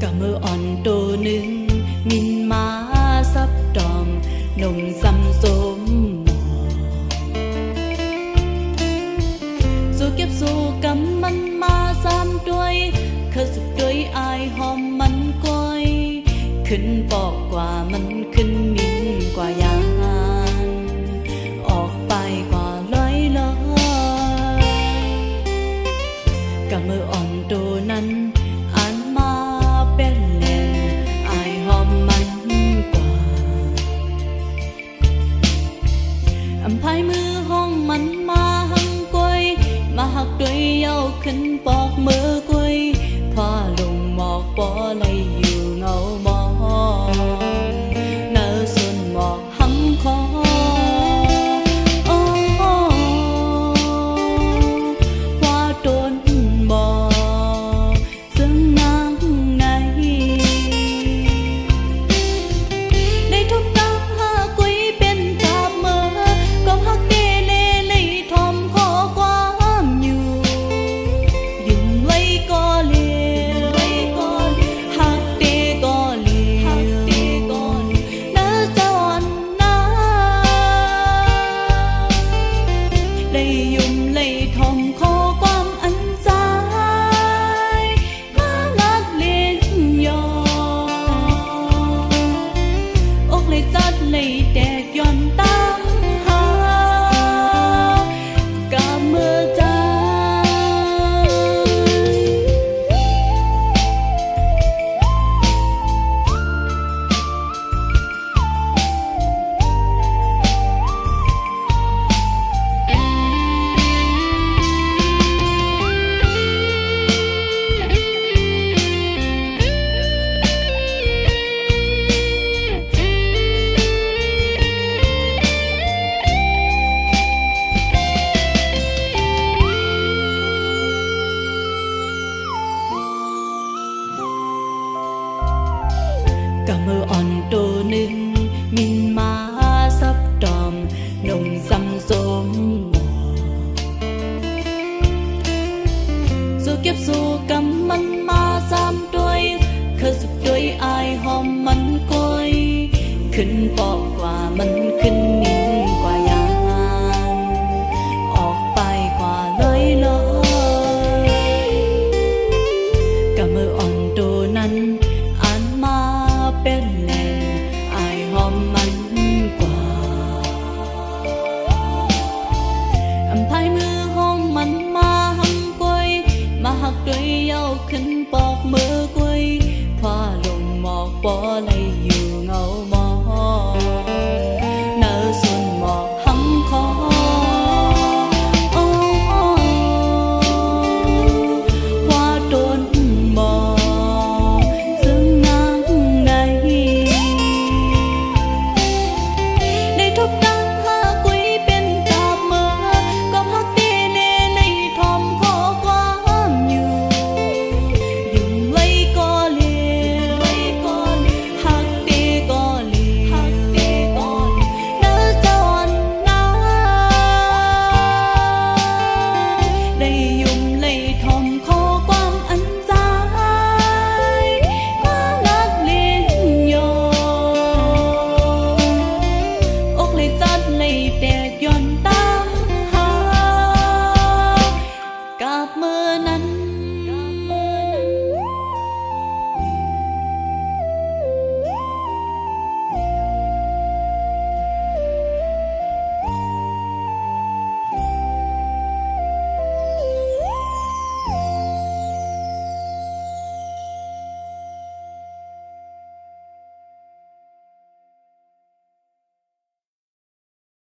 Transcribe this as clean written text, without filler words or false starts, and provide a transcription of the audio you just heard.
กะมืออ่อนตัวหนึ่งมินมาซับดอมหนุ่มซ้ำสมสู้เก็บสู้กำมันมาซ้ำด้วยเคยสุดด้วยอายหอมมันก้อยขึ้นปอกกว่ามันขึ้นมินกว่ายานออกไปกว่าร้อยกะมืออ่อนตัวนั้นอ่านมาเป็นเล่นอายหอมมันกว่าอำไพมือห้องมันมาหังกวยมาหักด้วยเย้าขึ้นปอกมือกวยพอลงหมอกปอเลยอยู่เงามองเนื้อส่วนหมอกหำคอว่าโดนบอกซึ่งนางในได้ทุกตาหากุยเป็นกาบเมื่อก็หักเกเรเลยทอมขอความอยู่ยุ่งไว้ก็เลวหักเตก็เลวน่าจอนนะเลยยุ่งเลยทอมขอความอันใจมาลักเล่นยออกเลยจัดเลยแดกย้อนตั้งหากะเมื่อใจกะมืออ่อนตัวหนึ่งมินมาซับดอมหนุ่มซ้ำสมสู้เก็บสู้กำมันมาซ้ำด้วยเคยสุดด้วยอายหอมมันก้อยขึ้นปอกกว่ามันขึ้นมินกว่ายานออกไปกว่ากะมืออ่อนตัวนั้นอ่านมาเป็นแหล่งอายหอมมันกว่าอำไพมือห้องมันมาหังกวยมาหักด้วยเย้าขึ้นปอกมือกวยพอลงหมอกปอเลยอยู่เงา